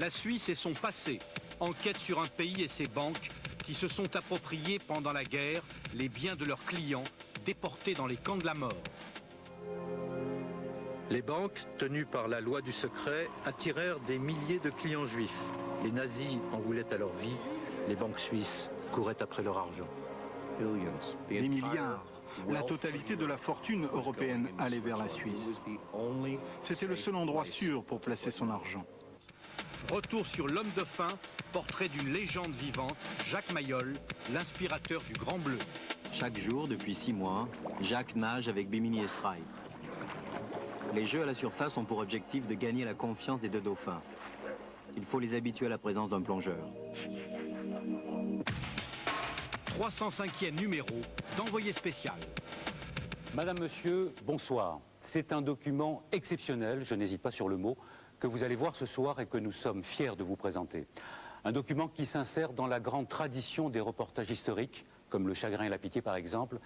La Suisse et son passé. Enquête sur un pays et ses banques qui se sont appropriés pendant la guerre les biens de leurs clients déportés dans les camps de la mort. Les banques, tenues par la loi du secret, attirèrent des milliers de clients juifs. Les nazis en voulaient à leur vie, les banques suisses couraient après leur argent. Des milliards. La totalité de la fortune européenne allait vers la Suisse. C'était le seul endroit sûr pour placer son argent. Retour sur l'homme de fin, portrait d'une légende vivante, Jacques Mayol, l'inspirateur du Grand Bleu. Chaque jour, depuis 6 mois, Jacques nage avec Bimini et Stripe. Les jeux à la surface ont pour objectif de gagner la confiance des deux dauphins. Il faut les habituer à la présence d'un plongeur. 305e numéro d'Envoyé spécial. Madame, Monsieur, bonsoir. C'est un document exceptionnel, je n'hésite pas sur le mot, que vous allez voir ce soir et que nous sommes fiers de vous présenter. Un document qui s'insère dans la grande tradition des reportages historiques, comme Le Chagrin et la Pitié par exemple,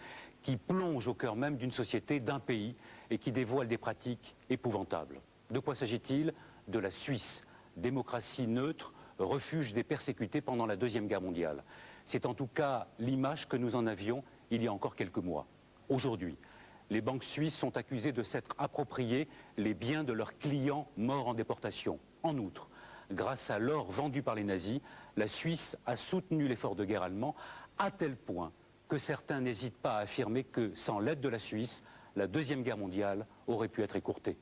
qui plonge au cœur même d'une société, d'un pays, et qui dévoile des pratiques épouvantables. De quoi s'agit-il? De la Suisse, démocratie neutre, refuge des persécutés pendant la Deuxième Guerre mondiale. C'est en tout cas l'image que nous en avions il y a encore quelques mois. Aujourd'hui, les banques suisses sont accusées de s'être appropriées les biens de leurs clients morts en déportation. En outre, grâce à l'or vendu par les nazis, la Suisse a soutenu l'effort de guerre allemand à tel point que certains n'hésitent pas à affirmer que, sans l'aide de la Suisse, la Deuxième Guerre mondiale aurait pu être écourtée.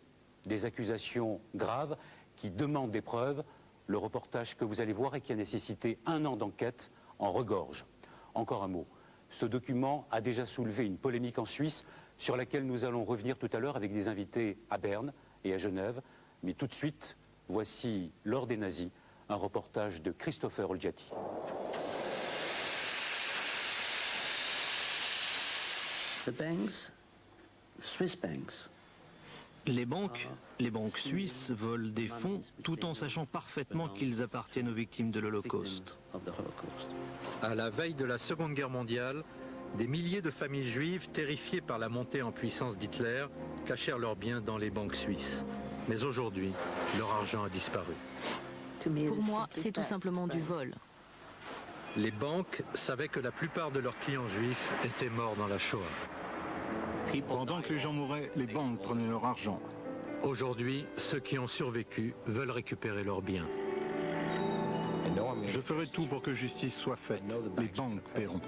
Des accusations graves qui demandent des preuves. Le reportage que vous allez voir et qui a nécessité 1 an d'enquête en regorge. Encore un mot. Ce document a déjà soulevé une polémique en Suisse sur laquelle nous allons revenir tout à l'heure avec des invités à Berne et à Genève. Mais tout de suite, voici L'or des nazis, un reportage de Christopher Olgiati. Les banques suisses volent des fonds tout en sachant parfaitement qu'ils appartiennent aux victimes de l'Holocauste. À la veille de la Seconde Guerre mondiale, des milliers de familles juives, terrifiées par la montée en puissance d'Hitler, cachèrent leurs biens dans les banques suisses. Mais aujourd'hui, leur argent a disparu. Pour moi, c'est tout simplement du vol. Les banques savaient que la plupart de leurs clients juifs étaient morts dans la Shoah. Pendant que les gens mouraient, les banques prenaient leur argent. Aujourd'hui, ceux qui ont survécu veulent récupérer leurs biens. Je ferai tout pour que justice soit faite. Les banques paieront.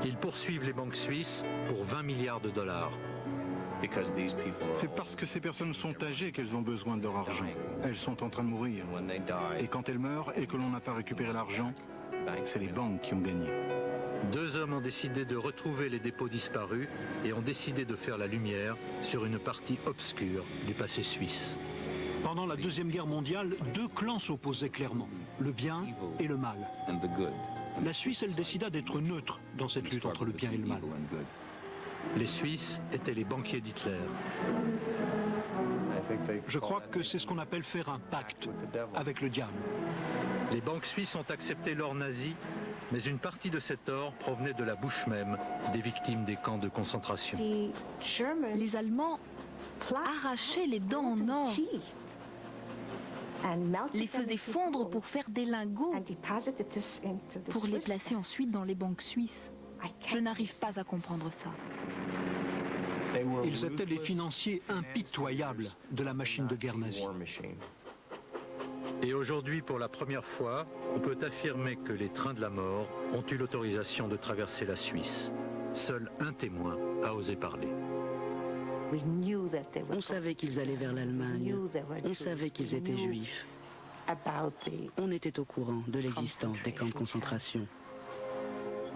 Ils poursuivent les banques suisses pour 20 milliards de dollars. C'est parce que ces personnes sont âgées qu'elles ont besoin de leur argent. Elles sont en train de mourir. Et quand elles meurent et que l'on n'a pas récupéré l'argent, c'est les banques qui ont gagné. 2 hommes ont décidé de retrouver les dépôts disparus et ont décidé de faire la lumière sur une partie obscure du passé suisse. Pendant la Deuxième Guerre mondiale, 2 clans s'opposaient clairement, le bien et le mal. La Suisse, elle décida d'être neutre dans cette lutte entre le bien et le mal. Les Suisses étaient les banquiers d'Hitler. Je crois que c'est ce qu'on appelle faire un pacte avec le diable. Les banques suisses ont accepté l'or nazi, mais une partie de cet or provenait de la bouche même des victimes des camps de concentration. Les Allemands arrachaient les dents en or, les faisaient fondre pour faire des lingots, pour les placer ensuite dans les banques suisses. Je n'arrive pas à comprendre ça. Ils étaient les financiers impitoyables de la machine de guerre nazie. Et aujourd'hui, pour la première fois, on peut affirmer que les trains de la mort ont eu l'autorisation de traverser la Suisse. Seul un témoin a osé parler. On savait qu'ils allaient vers l'Allemagne. On savait qu'ils étaient juifs. On était au courant de l'existence des camps de concentration.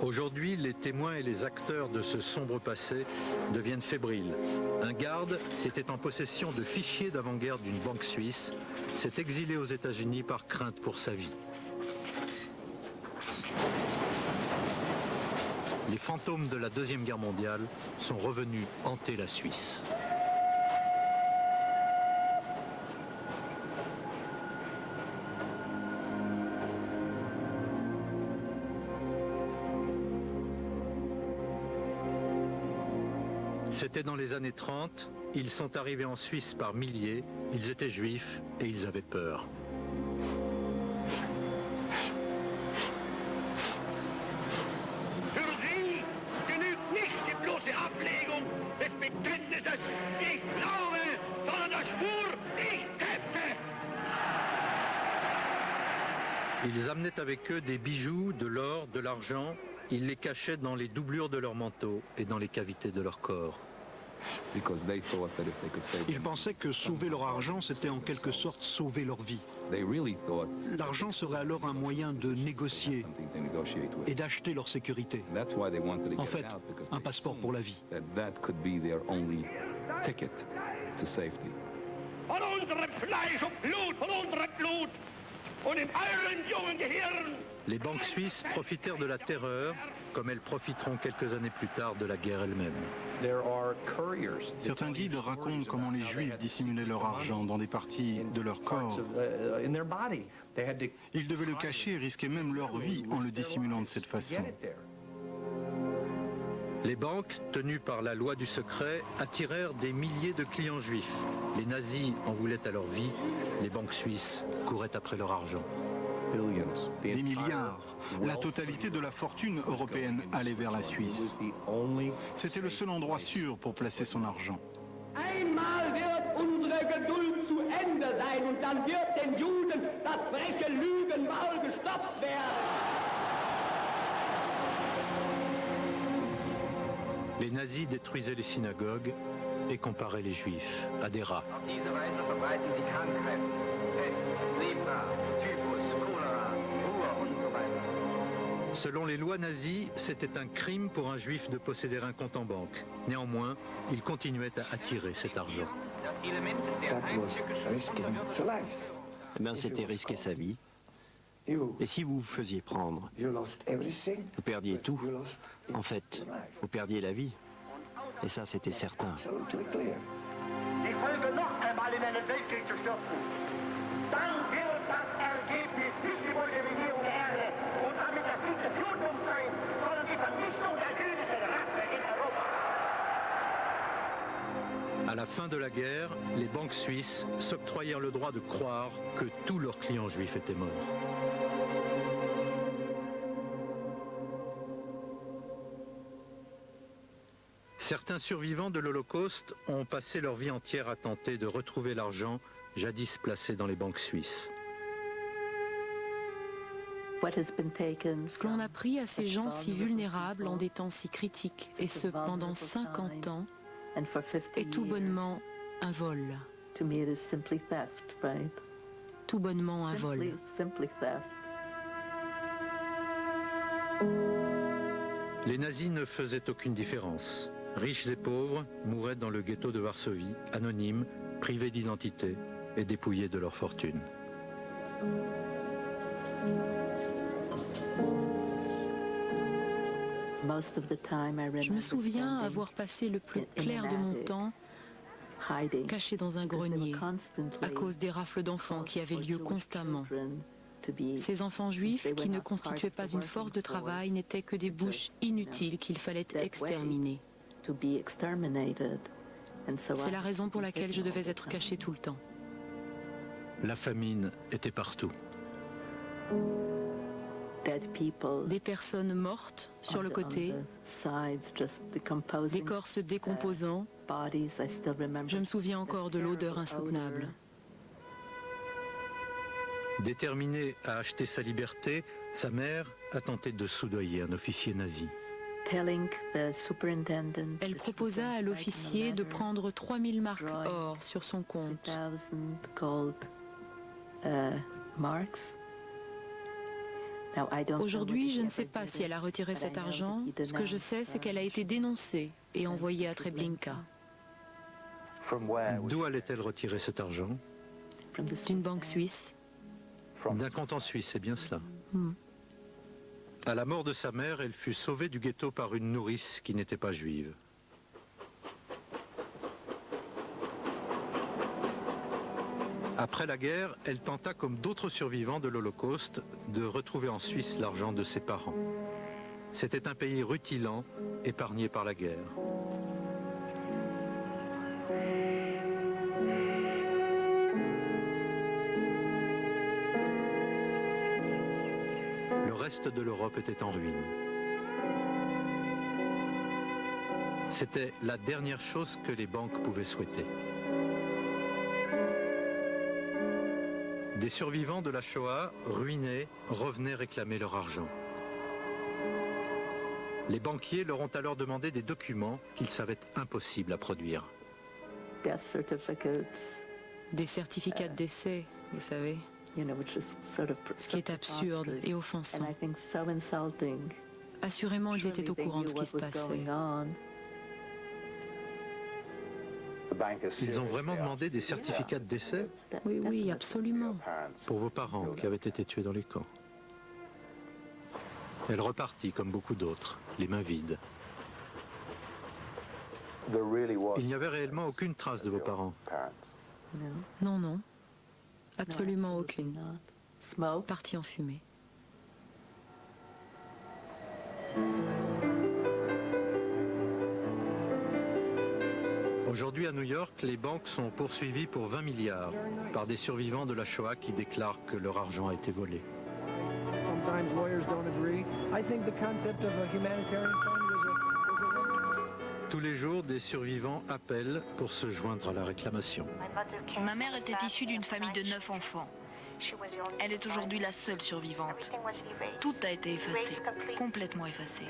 Aujourd'hui, les témoins et les acteurs de ce sombre passé deviennent fébriles. Un garde qui était en possession de fichiers d'avant-guerre d'une banque suisse s'est exilé aux États-Unis par crainte pour sa vie. Les fantômes de la Deuxième Guerre mondiale sont revenus hanter la Suisse. C'était dans les années 30, ils sont arrivés en Suisse par milliers, ils étaient juifs et ils avaient peur. Ils amenaient avec eux des bijoux, de l'or, de l'argent. Ils les cachaient dans les doublures de leurs manteaux et dans les cavités de leur corps. Ils pensaient que sauver leur argent, c'était en quelque sorte sauver leur vie. L'argent serait alors un moyen de négocier et d'acheter leur sécurité. En fait, un passeport pour la vie. Les banques suisses profitèrent de la terreur, comme elles profiteront quelques années plus tard de la guerre elle-même. Certains guides racontent comment les Juifs dissimulaient leur argent dans des parties de leur corps. Ils devaient le cacher et risquaient même leur vie en le dissimulant de cette façon. Les banques, tenues par la loi du secret, attirèrent des milliers de clients juifs. Les nazis en voulaient à leur vie, les banques suisses couraient après leur argent. Des milliards. La totalité de la fortune européenne allait vers la Suisse. C'était le seul endroit sûr pour placer son argent. Einmal wird unsere Geduld zu Ende sein und dann wird den Juden das freche Lügenmaul gestopft werden. Les nazis détruisaient les synagogues et comparaient les juifs à des rats. Selon les lois nazies, c'était un crime pour un juif de posséder un compte en banque. Néanmoins, il continuait à attirer cet argent. Eh bien, c'était risquer sa vie. Et si vous vous faisiez prendre, vous perdiez tout. En fait, vous perdiez la vie. Et ça, c'était certain. À la fin de la guerre, les banques suisses s'octroyèrent le droit de croire que tous leurs clients juifs étaient morts. Certains survivants de l'Holocauste ont passé leur vie entière à tenter de retrouver l'argent jadis placé dans les banques suisses. Ce que l'on a pris à ces gens si vulnérables en des temps si critiques, et ce pendant 50 ans, est tout bonnement un vol. Tout bonnement un vol. Les nazis ne faisaient aucune différence. Riches et pauvres mouraient dans le ghetto de Varsovie, anonymes, privés d'identité et dépouillés de leur fortune. Je me souviens avoir passé le plus clair de mon temps caché dans un grenier à cause des rafles d'enfants qui avaient lieu constamment. Ces enfants juifs, qui ne constituaient pas une force de travail, n'étaient que des bouches inutiles qu'il fallait exterminer. C'est la raison pour laquelle je devais être caché tout le temps. La famine était partout. Des personnes mortes sur le côté, des corps se décomposant. Je me souviens encore de l'odeur insoutenable. Déterminée à acheter sa liberté, sa mère a tenté de soudoyer un officier nazi. Elle proposa à l'officier de prendre 3000 marks or sur son compte. Aujourd'hui, je ne sais pas si elle a retiré cet argent. Ce que je sais, c'est qu'elle a été dénoncée et envoyée à Treblinka. D'où allait-elle retirer cet argent? D'une banque suisse. D'un compte en Suisse, c'est bien cela. À la mort de sa mère, elle fut sauvée du ghetto par une nourrice qui n'était pas juive. Après la guerre, elle tenta, comme d'autres survivants de l'Holocauste, de retrouver en Suisse l'argent de ses parents. C'était un pays rutilant, épargné par la guerre. Le reste de l'Europe était en ruine. C'était la dernière chose que les banques pouvaient souhaiter. Des survivants de la Shoah, ruinés, revenaient réclamer leur argent. Les banquiers leur ont alors demandé des documents qu'ils savaient impossibles à produire. Des certificats de décès, vous savez. Ce qui est absurde et offensant. Assurément, ils étaient au courant de ce qui se passait. Ils ont vraiment demandé des certificats de décès? Oui, oui, absolument. Pour vos parents qui avaient été tués dans les camps. Elle repartit comme beaucoup d'autres, les mains vides. Il n'y avait réellement aucune trace de vos parents. Non, non. Absolument aucune. Partie en fumée. Aujourd'hui à New York, les banques sont poursuivies pour 20 milliards par des survivants de la Shoah qui déclarent que leur argent a été volé. Tous les jours, des survivants appellent pour se joindre à la réclamation. Ma mère était issue d'une famille de 9 enfants. Elle est aujourd'hui la seule survivante. Tout a été effacé, complètement effacé.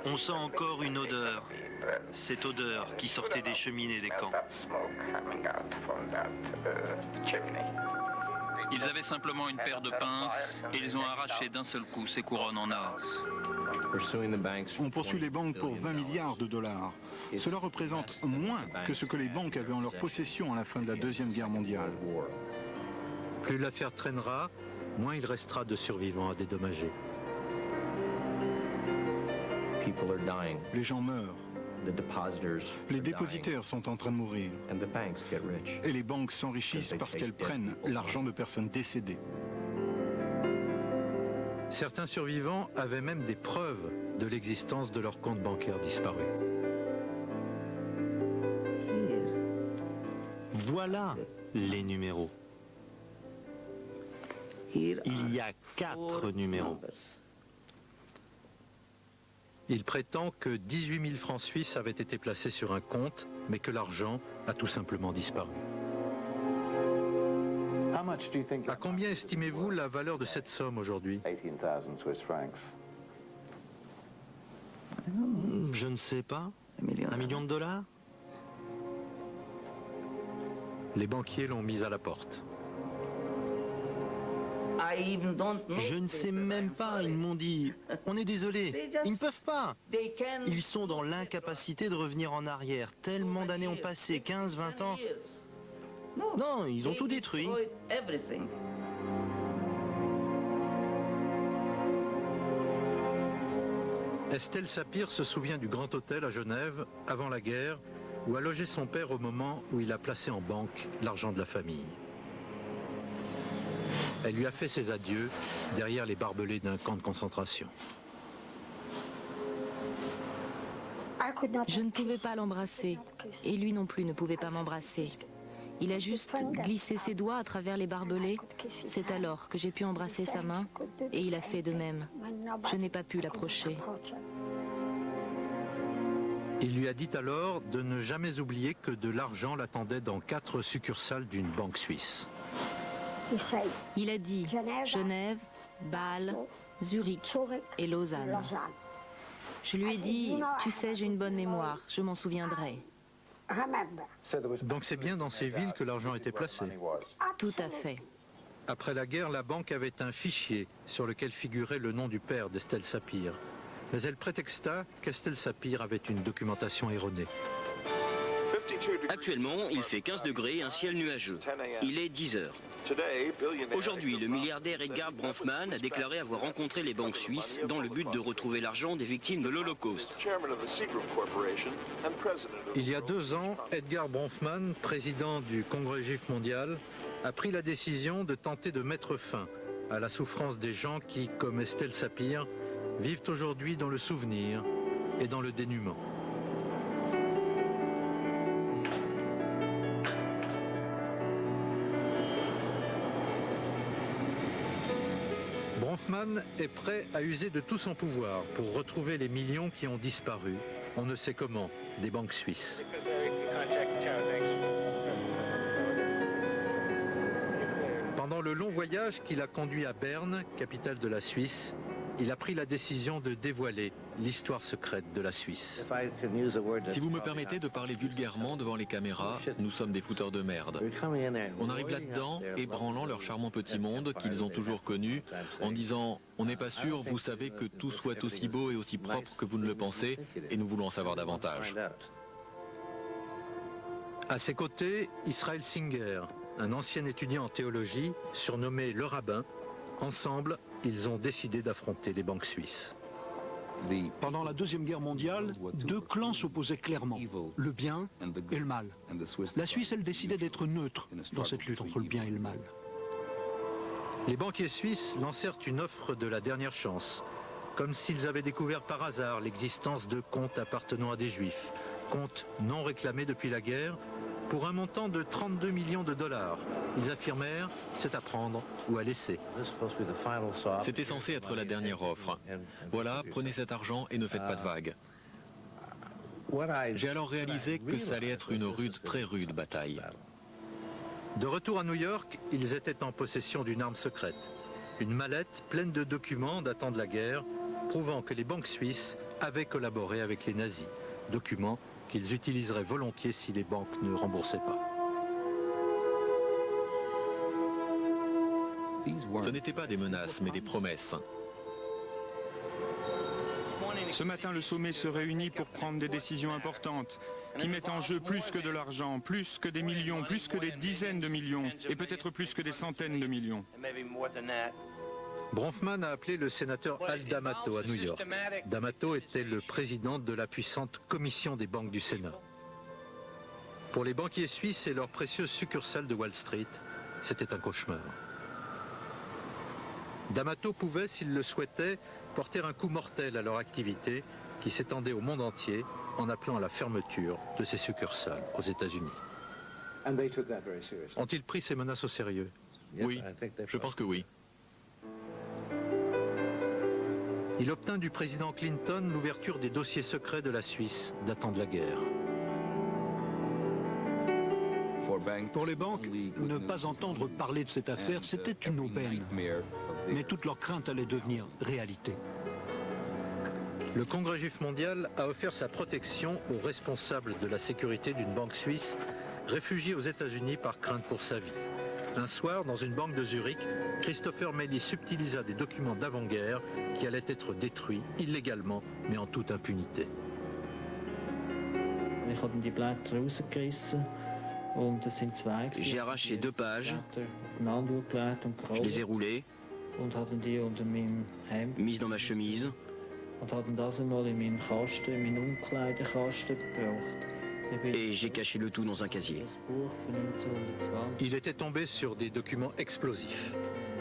On sent encore une odeur, cette odeur qui sortait des cheminées des camps. Ils avaient simplement une paire de pinces et ils ont arraché d'un seul coup ces couronnes en or. On poursuit les banques pour 20 milliards de dollars. Cela représente moins que ce que les banques avaient en leur possession à la fin de la Deuxième Guerre mondiale. Plus l'affaire traînera, moins il restera de survivants à dédommager. Les gens meurent. Les dépositaires sont en train de mourir. Et les banques s'enrichissent parce qu'elles prennent l'argent de personnes décédées. Certains survivants avaient même des preuves de l'existence de leur compte bancaire disparu. Voilà les numéros. Il y a 4 numéros. Il prétend que 18 000 francs suisses avaient été placés sur un compte, mais que l'argent a tout simplement disparu. À combien estimez-vous la valeur de cette somme aujourd'hui? Je ne sais pas. $1 million? Les banquiers l'ont mise à la porte. Je ne sais même pas, ils m'ont dit, on est désolé, ils ne peuvent pas. Ils sont dans l'incapacité de revenir en arrière. Tellement d'années ont passé, 15, 20 ans. Non, ils ont tout détruit. Estelle Sapir se souvient du Grand Hôtel à Genève, avant la guerre, où a logé son père au moment où il a placé en banque l'argent de la famille. Elle lui a fait ses adieux derrière les barbelés d'un camp de concentration. Je ne pouvais pas l'embrasser, et lui non plus ne pouvait pas m'embrasser. Il a juste glissé ses doigts à travers les barbelés. C'est alors que j'ai pu embrasser sa main, et il a fait de même. Je n'ai pas pu l'approcher. Il lui a dit alors de ne jamais oublier que de l'argent l'attendait dans 4 succursales d'une banque suisse. Il a dit Genève, Bâle, Zurich et Lausanne. Je lui ai dit, tu sais, j'ai une bonne mémoire, je m'en souviendrai. Donc c'est bien dans ces villes que l'argent était placé? Tout à fait. Après la guerre, la banque avait un fichier sur lequel figurait le nom du père d'Estelle Sapir. Mais elle prétexta qu'Estelle Sapir avait une documentation erronée. Actuellement, il fait 15 degrés et un ciel nuageux. Il est 10 heures. Aujourd'hui, le milliardaire Edgar Bronfman a déclaré avoir rencontré les banques suisses dans le but de retrouver l'argent des victimes de l'Holocauste. Il y a 2 ans, Edgar Bronfman, président du Congrès juif mondial, a pris la décision de tenter de mettre fin à la souffrance des gens qui, comme Estelle Sapir, vivent aujourd'hui dans le souvenir et dans le dénuement. Bronfman est prêt à user de tout son pouvoir pour retrouver les millions qui ont disparu, on ne sait comment, des banques suisses. Pendant le long voyage qui l'a conduit à Berne, capitale de la Suisse, il a pris la décision de dévoiler l'histoire secrète de la Suisse. Si vous me permettez de parler vulgairement devant les caméras, nous sommes des fouteurs de merde. On arrive là-dedans, ébranlant leur charmant petit monde qu'ils ont toujours connu, en disant « On n'est pas sûr, vous savez que tout soit aussi beau et aussi propre que vous ne le pensez, et nous voulons en savoir davantage. » À ses côtés, Israel Singer, un ancien étudiant en théologie, surnommé le rabbin. Ensemble, ils ont décidé d'affronter les banques suisses. Pendant la Deuxième Guerre mondiale, deux clans s'opposaient clairement, le bien et le mal. La Suisse, elle, décidait d'être neutre dans cette lutte entre le bien et le mal. Les banquiers suisses lancèrent une offre de la dernière chance, comme s'ils avaient découvert par hasard l'existence de comptes appartenant à des juifs, comptes non réclamés depuis la guerre, pour un montant de 32 millions de dollars. Ils affirmèrent, c'est à prendre ou à laisser. C'était censé être la dernière offre. Voilà, prenez cet argent et ne faites pas de vagues. J'ai alors réalisé que ça allait être une très rude bataille. De retour à New York, ils étaient en possession d'une arme secrète. Une mallette pleine de documents datant de la guerre, prouvant que les banques suisses avaient collaboré avec les nazis. Documents qu'ils utiliseraient volontiers si les banques ne remboursaient pas. Ce n'étaient pas des menaces, mais des promesses. Ce matin, le sommet se réunit pour prendre des décisions importantes, qui mettent en jeu plus que de l'argent, plus que des millions, plus que des dizaines de millions, et peut-être plus que des centaines de millions. Bronfman a appelé le sénateur Al D'Amato à New York. D'Amato était le président de la puissante commission des banques du Sénat. Pour les banquiers suisses et leurs précieuses succursales de Wall Street, c'était un cauchemar. D'Amato pouvait, s'il le souhaitait, porter un coup mortel à leur activité qui s'étendait au monde entier en appelant à la fermeture de ces succursales aux États-Unis. Ont-ils pris ces menaces au sérieux? Oui, je pense que oui. Il obtint du président Clinton l'ouverture des dossiers secrets de la Suisse datant de la guerre. Pour les banques, ne pas entendre parler de cette affaire, c'était une aubaine. Mais toute leur crainte allait devenir réalité. Le Congrès juif mondial a offert sa protection aux responsables de la sécurité d'une banque suisse, réfugiée aux États-Unis par crainte pour sa vie. Un soir, dans une banque de Zurich, Christopher Melly subtilisa des documents d'avant-guerre qui allaient être détruits illégalement, mais en toute impunité. J'ai arraché 2 pages, je les ai roulées, mises dans ma chemise, et j'ai caché le tout dans un casier. Il était tombé sur des documents explosifs.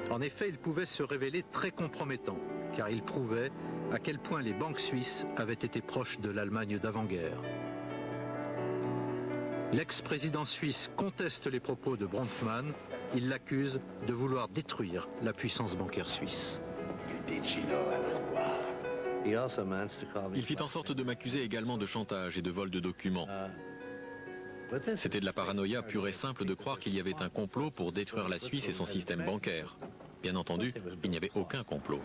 En effet, ils pouvaient se révéler très compromettants, car ils prouvaient à quel point les banques suisses avaient été proches de l'Allemagne d'avant-guerre. L'ex-président suisse conteste les propos de Bronfman. Il l'accuse de vouloir détruire la puissance bancaire suisse. Il fit en sorte de m'accuser également de chantage et de vol de documents. C'était de la paranoïa pure et simple de croire qu'il y avait un complot pour détruire la Suisse et son système bancaire. Bien entendu, il n'y avait aucun complot.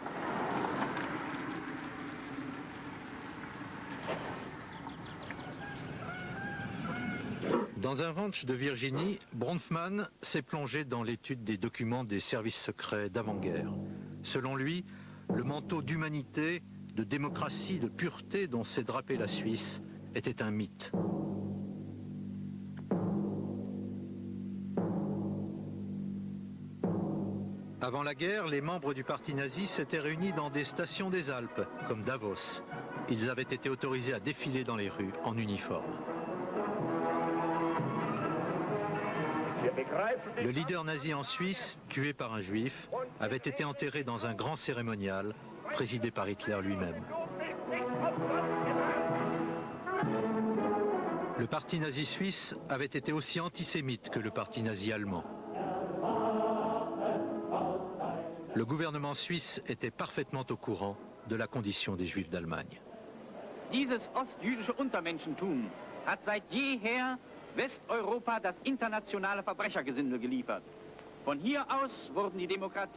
Dans un ranch de Virginie, Bronfman s'est plongé dans l'étude des documents des services secrets d'avant-guerre. Selon lui, le manteau d'humanité, de démocratie, de pureté dont s'est drapée la Suisse était un mythe. Avant la guerre, les membres du parti nazi s'étaient réunis dans des stations des Alpes, comme Davos. Ils avaient été autorisés à défiler dans les rues en uniforme. Le leader nazi en Suisse, tué par un juif, avait été enterré dans un grand cérémonial présidé par Hitler lui-même. Le parti nazi suisse avait été aussi antisémite que le parti nazi allemand. Le gouvernement suisse était parfaitement au courant de la condition des Juifs d'Allemagne. Dieses ostjüdische Untermenschentum hat seit jeher Westeuropa das internationale Verbrechergesindel geliefert.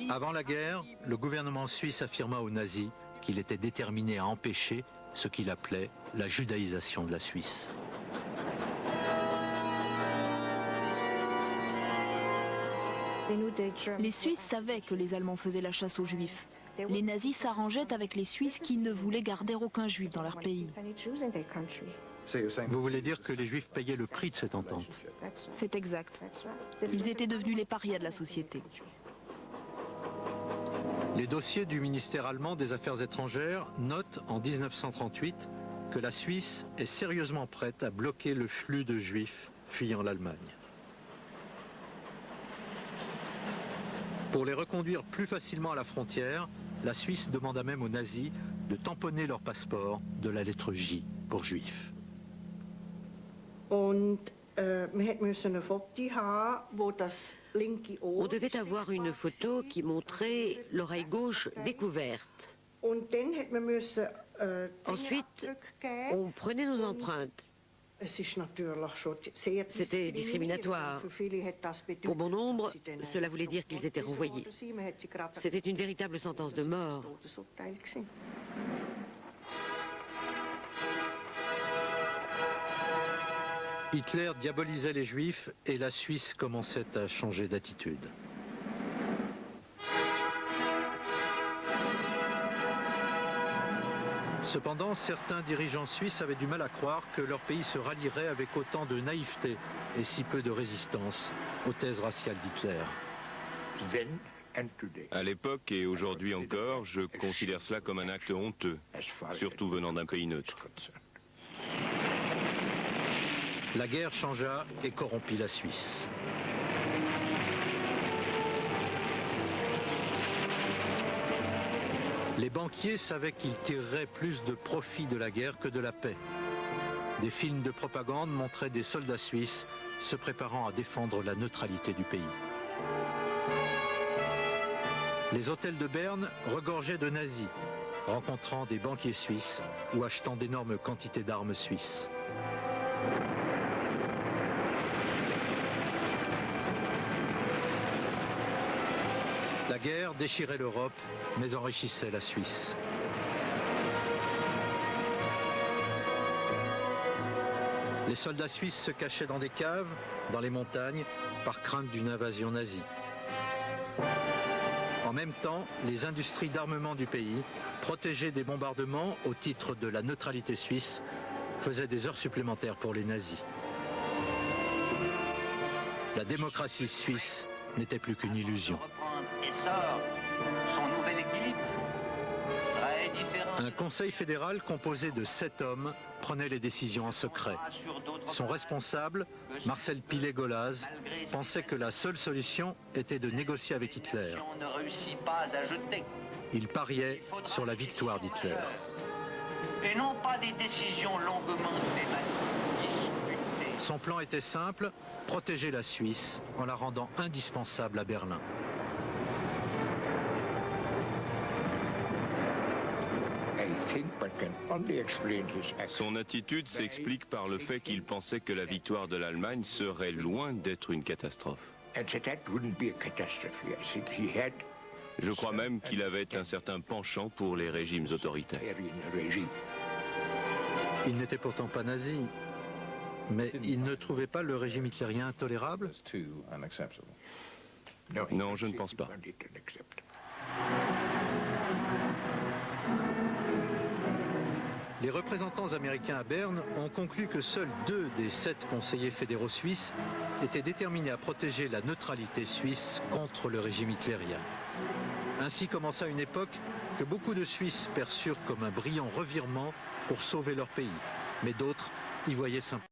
Avant la guerre, le gouvernement suisse affirma aux nazis qu'il était déterminé à empêcher ce qu'il appelait la judaïsation de la Suisse. Les Suisses savaient que les Allemands faisaient la chasse aux Juifs. Les nazis s'arrangeaient avec les Suisses qui ne voulaient garder aucun Juif dans leur pays. Vous voulez dire que les Juifs payaient le prix de cette entente? C'est exact. Ils étaient devenus les parias de la société. Les dossiers du ministère allemand des Affaires étrangères notent en 1938 que la Suisse est sérieusement prête à bloquer le flux de Juifs fuyant l'Allemagne. Pour les reconduire plus facilement à la frontière, la Suisse demanda même aux nazis de tamponner leur passeport de la lettre J pour juif. On devait avoir une photo qui montrait l'oreille gauche découverte. Ensuite, on prenait nos empreintes. C'était discriminatoire. Pour bon nombre, cela voulait dire qu'ils étaient renvoyés. C'était une véritable sentence de mort. Hitler diabolisait les Juifs et la Suisse commençait à changer d'attitude. Cependant, certains dirigeants suisses avaient du mal à croire que leur pays se rallierait avec autant de naïveté et si peu de résistance aux thèses raciales d'Hitler. À l'époque et aujourd'hui encore, je considère cela comme un acte honteux, surtout venant d'un pays neutre. La guerre changea et corrompit la Suisse. Les banquiers savaient qu'ils tireraient plus de profit de la guerre que de la paix. Des films de propagande montraient des soldats suisses se préparant à défendre la neutralité du pays. Les hôtels de Berne regorgeaient de nazis, rencontrant des banquiers suisses ou achetant d'énormes quantités d'armes suisses. La guerre déchirait l'Europe, mais enrichissait la Suisse. Les soldats suisses se cachaient dans des caves, dans les montagnes, par crainte d'une invasion nazie. En même temps, les industries d'armement du pays, protégées des bombardements au titre de la neutralité suisse, faisaient des heures supplémentaires pour les nazis. La démocratie suisse n'était plus qu'une illusion. Un conseil fédéral composé de 7 hommes prenait les décisions en secret. Son responsable, Marcel Pilet-Golaz, pensait que la seule solution était de négocier avec Hitler. Il pariait sur la victoire d'Hitler. Et non pas des décisions longuement discutées. Son plan était simple, protéger la Suisse en la rendant indispensable à Berlin. Son attitude s'explique par le fait qu'il pensait que la victoire de l'Allemagne serait loin d'être une catastrophe. Je crois même qu'il avait un certain penchant pour les régimes autoritaires. Il n'était pourtant pas nazi, mais il ne trouvait pas le régime hitlérien intolérable? Non, je ne pense pas. Les représentants américains à Berne ont conclu que seuls 2 des 7 conseillers fédéraux suisses étaient déterminés à protéger la neutralité suisse contre le régime hitlérien. Ainsi commença une époque que beaucoup de Suisses perçurent comme un brillant revirement pour sauver leur pays, mais d'autres y voyaient simplement